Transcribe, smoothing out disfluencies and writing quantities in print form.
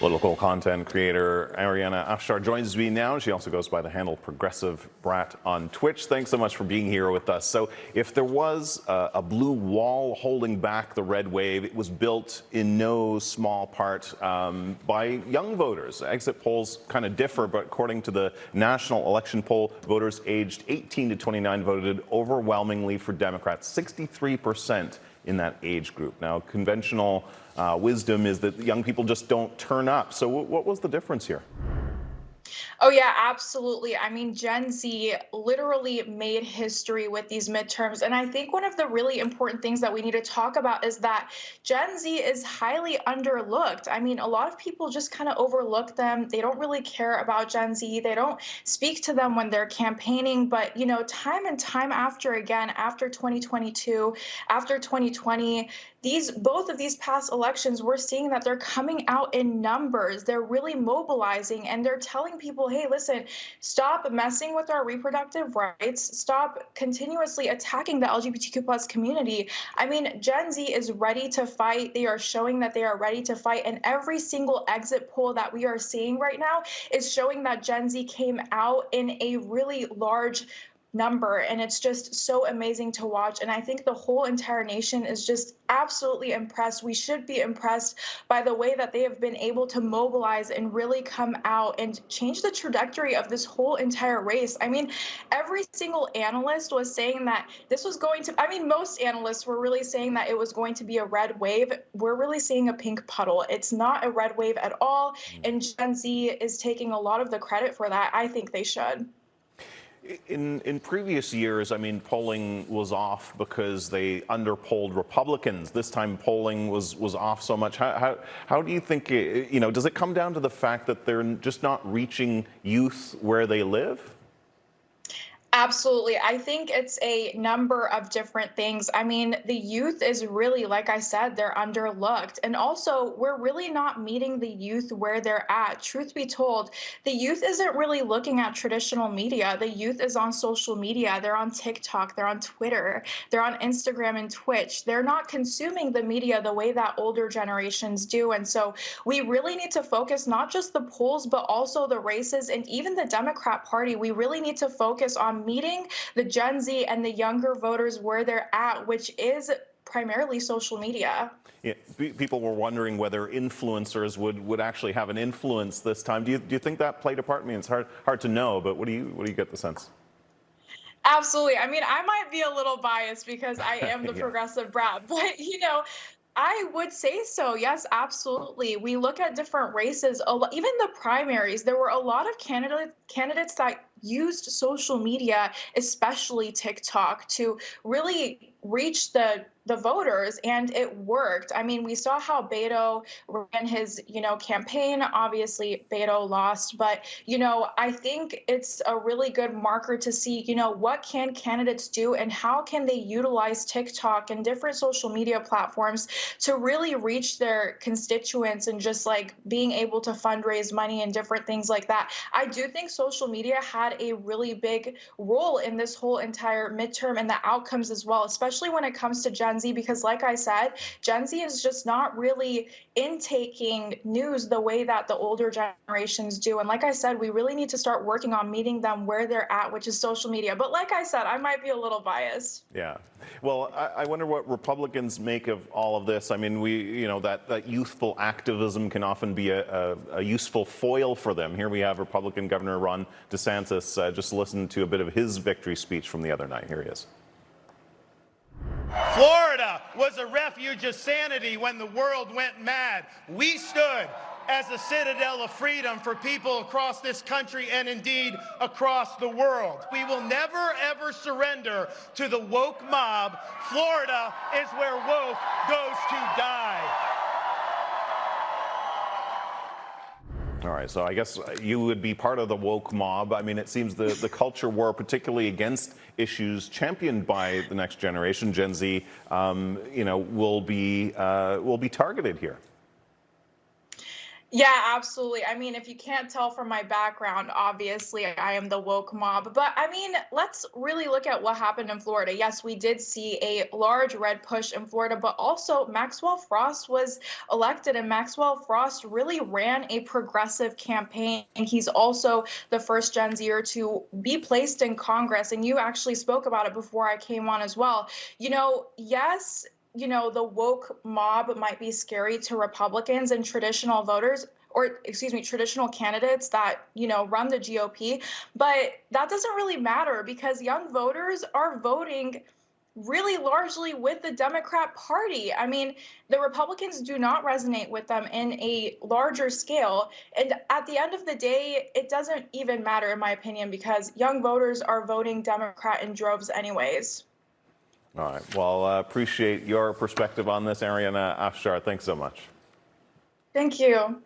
Political content creator Ariana Afshar joins me now. She also goes by the handle Progressive Brat on Twitch. Thanks so much for being here with us. So if there was a blue wall holding back the red wave, it was built in no small part by young voters. Exit polls kind of differ, but according to the national election poll, voters aged 18 to 29 voted overwhelmingly for Democrats, 63% in that age group. Now, conventional wisdom is that young people just don't turn up. So what was the difference here? Oh, yeah, absolutely. I mean, Gen Z literally made history with these midterms. And I think one of the really important things that we need to talk about is that Gen Z is highly underlooked. I mean, a lot of people just kind of overlook them. They don't really care about Gen Z. They don't speak to them when they're campaigning. But, you know, time and time after again, after 2022, after 2020, both of these past elections, we're seeing that they're coming out in numbers. They're really mobilizing and they're telling people, hey, listen, stop messing with our reproductive rights. Stop continuously attacking the LGBTQ plus community. I mean, Gen Z is ready to fight. They are showing that they are ready to fight. And every single exit poll that we are seeing right now is showing that Gen Z came out in a really large number, and it's just so amazing to watch. And I think the whole entire nation is just absolutely impressed. We should be impressed by the way that they have been able to mobilize and really come out and change the trajectory of this whole entire race. I mean, every single analyst was saying that this was going to, I mean, most analysts were really saying that it was going to be a red wave. We're really seeing a pink puddle. It's not a red wave at all. And Gen Z is taking a lot of the credit for that. I think they should. In previous years, I mean, polling was off because they underpolled Republicans. This time, polling was off so much. How do you think, you know, does it come down to the fact that they're just not reaching youth where they live? Absolutely. I think it's a number of different things. I mean, the youth is really, like I said, they're underlooked. And also, we're really not meeting the youth where they're at. Truth be told, the youth isn't really looking at traditional media. The youth is on social media. They're on TikTok. They're on Twitter. They're on Instagram and Twitch. They're not consuming the media the way that older generations do. And so we really need to focus not just the polls, but also the races and even the Democrat Party. We really need to focus on meeting the Gen Z and the younger voters where they're at, which is primarily social media. Yeah, people were wondering whether influencers would actually have an influence this time. Do you think that played a part? I mean, it's hard to know, but what do you get the sense? Absolutely. I mean, I might be a little biased because I am the Yeah. progressive brat, but you know, I would say so. Yes, absolutely. We look at different races, even the primaries. There were a lot of candidates that used social media, especially TikTok, to really reach the voters, and it worked. I mean, we saw how Beto ran his, campaign. Obviously, Beto lost, but I think it's a really good marker to see, what can candidates do and how can they utilize TikTok and different social media platforms to really reach their constituents and just like being able to fundraise money and different things like that. I do think social media had a really big role in this whole entire midterm and the outcomes as well, especially when it comes to Gen Z, because like I said, Gen Z is just not really intaking news the way that the older generations do. And like I said, we really need to start working on meeting them where they're at, which is social media. But like I said, I might be a little biased. Yeah. Well, I wonder what Republicans make of all of this. I mean, that youthful activism can often be a useful foil for them. Here we have Republican Governor Ron DeSantis. Just listen to a bit of his victory speech from the other night. Here he is. Florida was a refuge of sanity when the world went mad. We stood as a citadel of freedom for people across this country and indeed across the world. We will never, ever surrender to the woke mob. Florida is where woke goes to die. All right, so I guess you would be part of the woke mob. I mean, it seems the culture war, particularly against issues championed by the next generation, Gen Z, will be targeted here. Yeah, absolutely. I mean, if you can't tell from my background, obviously I am the woke mob. But I mean, let's really look at what happened in Florida. Yes, we did see a large red push in Florida, but also Maxwell Frost was elected, and Maxwell Frost really ran a progressive campaign. He's also the first Gen Zer to be placed in Congress. And you actually spoke about it before I came on as well. Yes, the woke mob might be scary to Republicans and traditional voters, or excuse me, traditional candidates that, run the GOP. But that doesn't really matter because young voters are voting really largely with the Democrat Party. I mean, the Republicans do not resonate with them in a larger scale. And at the end of the day, it doesn't even matter, in my opinion, because young voters are voting Democrat in droves anyways. All right. Well, appreciate your perspective on this, Ariana Afshar. Thanks so much. Thank you.